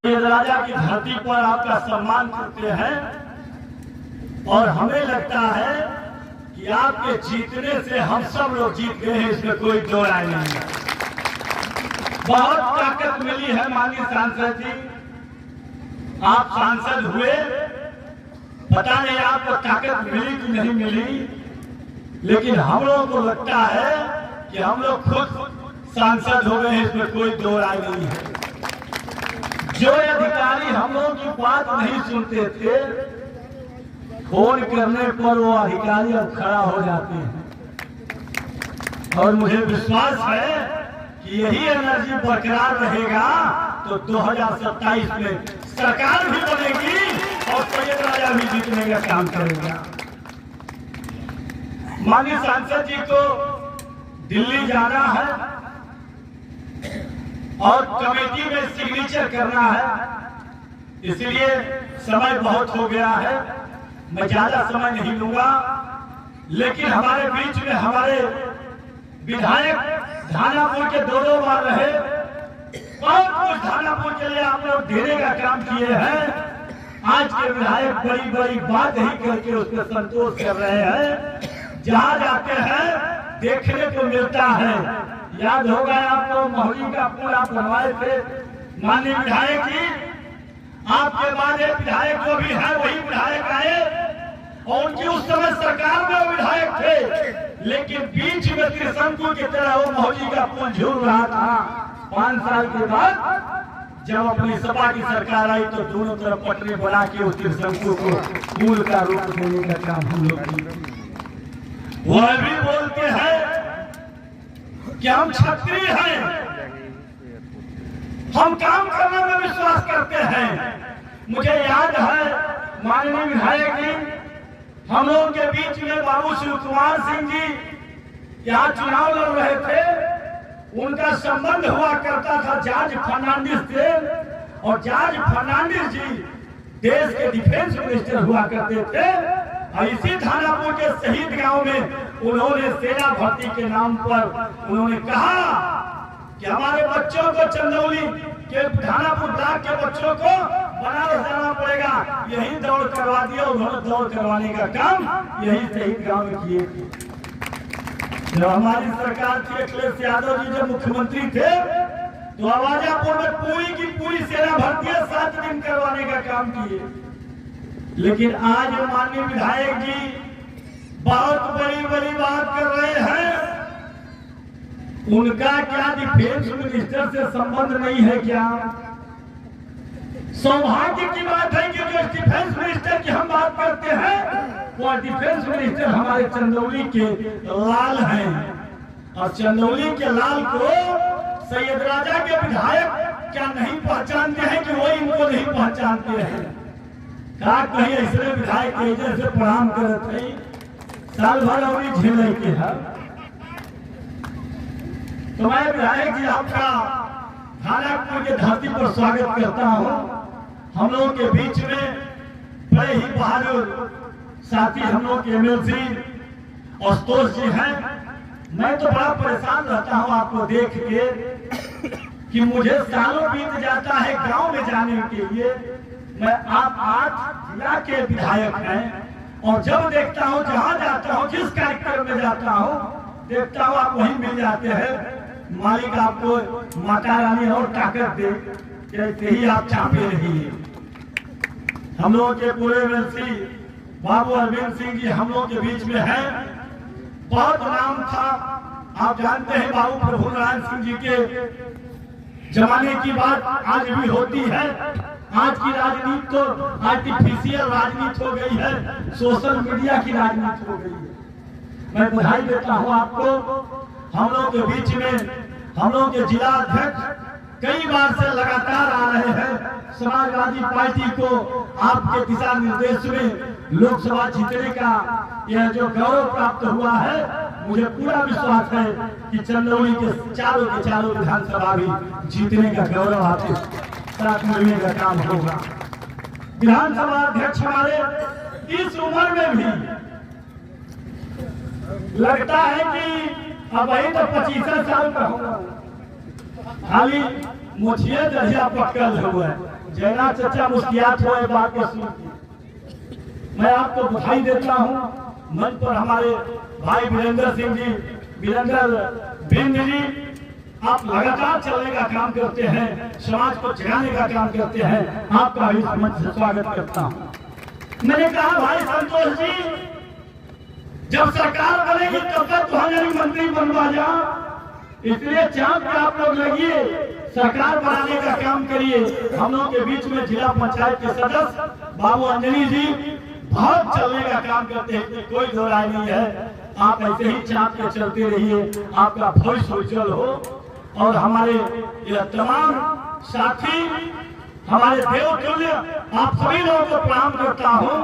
राजा की धरती पर आपका सम्मान करते हैं और हमें लगता है कि आपके जीतने से हम सब लोग जीत गए हैं, इसमें कोई दो राय नहीं है। बहुत ताकत मिली है माननीय सांसद जी, आप सांसद हुए, पता नहीं आपको ताकत मिली कि नहीं मिली, लेकिन हम लोगों को लगता है कि हम लोग खुद सांसद हो गए हैं, इसमें कोई दो राय नहीं है। जो अधिकारी हम लोगों की बात नहीं सुनते थे, फोन करने पर वो अधिकारी अब खड़ा हो जाते हैं और मुझे विश्वास है कि यही एनर्जी बरकरार रहेगा तो 2027 में सरकार भी बनेगी और सैयद राजा भी जीतने का काम करेगा। माननीय सांसद जी को दिल्ली जाना है और कमेटी में सिग्नेचर करना है, इसलिए समय बहुत हो गया है, मैं ज्यादा समय नहीं लूंगा। लेकिन हमारे बीच में हमारे विधायक धानापुर के दो बार रहे, बहुत कुछ धानापुर के लिए आप लोग देने का काम किए हैं। आज के विधायक बड़ी बड़ी बात ही करके उस पर संतोष कर रहे हैं। जहां जाते हैं देखने को मिलता है। याद होगा आपको महुली का पुल आप बनवाए थे माननीय विधायक जी, आपके बाद एक विधायक जो भी है वही विधायक आए और उनकी उस समय सरकार में विधायक थे, लेकिन बीच में त्रिशंकु की तरह वो महुली का पुल झूल रहा था। 5 साल के बाद जब अपनी सपा की सरकार आई तो दोनों तरफ पटरी बना के उस त्रिशंकु को पुल का रूप देने का काम हम लोग किए। वह भी बोलते हैं कि हम क्षत्रिय हैं, हम काम करने में विश्वास करते हैं। मुझे याद है माननीय विधायक जी, हम लोगों के बीच में बाबू शिव कुमार सिंह जी यहाँ चुनाव लड़ रहे थे, उनका संबंध हुआ करता था जॉर्ज फर्नांडिस से, और जॉर्ज फर्नांडिस जी देश के डिफेंस मिनिस्टर हुआ करते थे। और इसी धानापुर के शहीद गांव में उन्होंने सेना भर्ती के नाम पर उन्होंने कहा कि हमारे बच्चों को चंदौली के धानापुर ब्लॉक के बच्चों को बनारस जाना पड़ेगा, यही दौड़ करवा दिया। उन्होंने दौड़ करवाने का काम यही शहीद गांव में किए थे। जब हमारी सरकार थी, अखिलेश यादव जी जब मुख्यमंत्री थे तो आवाजापुर में पूरी की पूरी सेना भर्ती 7 दिन करवाने का काम किए। लेकिन आज माननीय विधायक जी बहुत बड़ी बड़ी बात कर रहे हैं। उनका क्या डिफेंस मिनिस्टर से संबंध नहीं है क्या? सौभाग्य की बात है कि जो डिफेंस मिनिस्टर की हम बात करते हैं वो डिफेंस मिनिस्टर हमारे चंदौली के लाल हैं, और चंदौली के लाल को सैयद राजा के विधायक क्या नहीं पहचानते हैं कि वो इनको नहीं पहचानते हैं? का कहीं ऐसे विधायक के जैसे प्रणाम करते हैं, साल भर अभी झेले के है। तो मैं विधायक जी आपका धानापुर के धरती पर स्वागत करता हूं। हम लोगों के बीच में बड़े ही बहादुर साथी हम लोग के एमएलसी आशुतोष जी हैं। मैं तो बड़ा परेशान रहता हूं आपको देख के कि मुझे सालों बीत जाता है गांव में जाने के लिए। मैं आप 8 जिला के विधायक हैं और जब देखता हूं जहां जाता हूं, जिस कार्यक्रम में जाता हूं, देखता हूं आप वहीं मिल जाते हैं। मालिक आपको माता रानी और ताकत दे, जैसे ही आप चाहते रहिए। हम लोगों के पूरे एमएलसी बाबू अरविंद सिंह जी हम लोगों के बीच में है। बहुत नाम था, आप जानते हैं बाबू प्रभु नारायण सिंह जी के जमाने की बात आज भी होती है। आज की राजनीति तो आर्टिफिशियल राजनीति हो गई है, सोशल मीडिया की राजनीति हो गई है। मैं बधाई देता हूं आपको। हम लोग के बीच में हम लोग के जिला अध्यक्ष कई बार से लगातार आ रहे हैं। समाजवादी पार्टी को आपके दिशा निर्देश में लोकसभा जीतने का यह जो गौरव प्राप्त हुआ है, मुझे पूरा विश्वास है कि चंदौली के चारों विधानसभा भी जीतने का गौरव आपके साथ मिलने का काम होगा। विधानसभा अध्यक्ष हमारे इस उम्र में भी लगता है कि अब वही तो 25 साल का होगा। खाली मुझे दरिया पटकल हुआ है। जैना चचा मुस्कियात हुआ है बात को सुन के। मैं आपको बधाई देता हूँ। मंच पर हमारे भाई वीरेंद्र सिंह जी, वीरेंद्र बिंद जी, आप लगातार चलने का काम करते हैं, समाज को जगाने का काम करते हैं। आपका इस मंच से स्वागत करता हूँ। मैंने कहा भाई संतोष जी, जब सरकार बनेगी तब तक 2000 मंत्री बनवा जा, इसलिए चाप के आप लोग लगिए, सरकार बनाने का काम करिए। हम लोग के बीच में जिला पंचायत के सदस्य बाबू अंजनी जी बहुत चलने का काम करते हैं, कोई दो राय नहीं है। आप ऐसे ही चाप के चलते रहिए, आपका भविष्य उज्जवल हो। और हमारे ये तमाम साथी, हमारे देवतुल्य, आप सभी लोगों को प्रणाम करता हूँ।